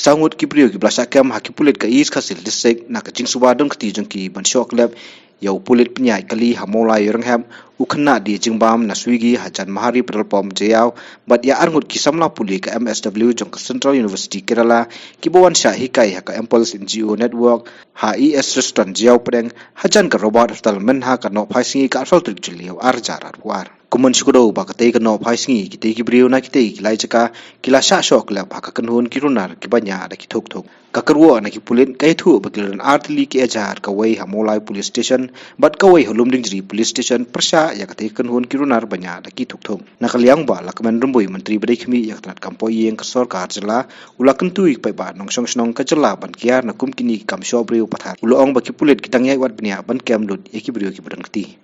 Stangut Kibrio Giblasakam Hakipulit ka is Kasil Disek Nakajing Subadon Katijanki Ban shoh klep Yau pulit penyai kali hamola yorangham ukhenna di jingbam naswigi hajan mahari peralpom jayau bat ya arngut ki samla pule ka MSW jong Central University Kerala kibawan Shah hikai ha ka Impulse NGO Network ha ES restaurant jayau pedeng hajan ka robot hotel menha ka no phaisingi ka arfal trik jiliau arjar arwar kumun syukudo ba ka te ka no phaisingi ki te ki brio na ki te ki lai jaka kila Shah shoh klep ha ka kanhun kirunar ki banya ada ki thok thok kakarwo na ki pulit kai thu bakilan artli ki ajar ka wei hamolai police station bat kawai holum dingjri police station persha ya kate kanhun kirunar banya daki thukthung nakaliang ba lakman rumbui menteri berekhmi yaknat kampoi yang kasor ka jala ulakan tuik pai ba nongsong snong ka jala ban kiar na kumkini kam shobriu pathat ulong baki pulit kitang yai wat bnya ban kem lut eki brio ki badang ti.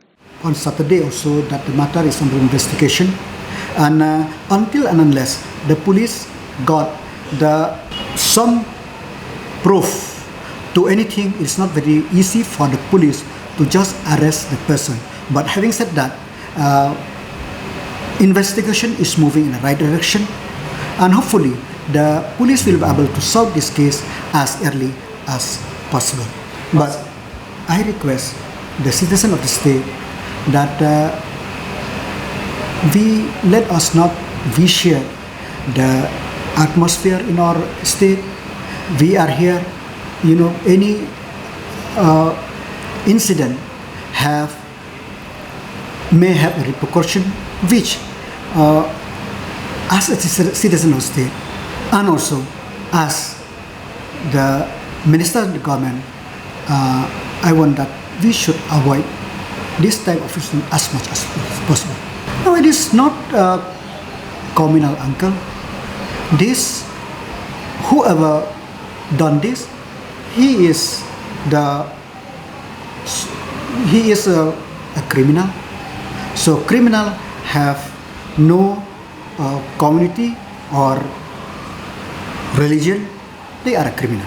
On Saturday also that the matter is under investigation, and until and unless the police got some proof to anything, it's not very easy for the police to just arrest the person. But having said that, investigation is moving in the right direction, and hopefully the police will be able to solve this case as early as possible. But I request the citizen of the state that we let us not vitiate the atmosphere in our state. We are here, any incident may have a repercussion which as a citizen of state and also as the minister of the government, I want that we should avoid this type of issue as much as possible. No, it is not communal, uncle. Whoever done this, he is a criminal. So criminal have no community or religion. They are a criminal.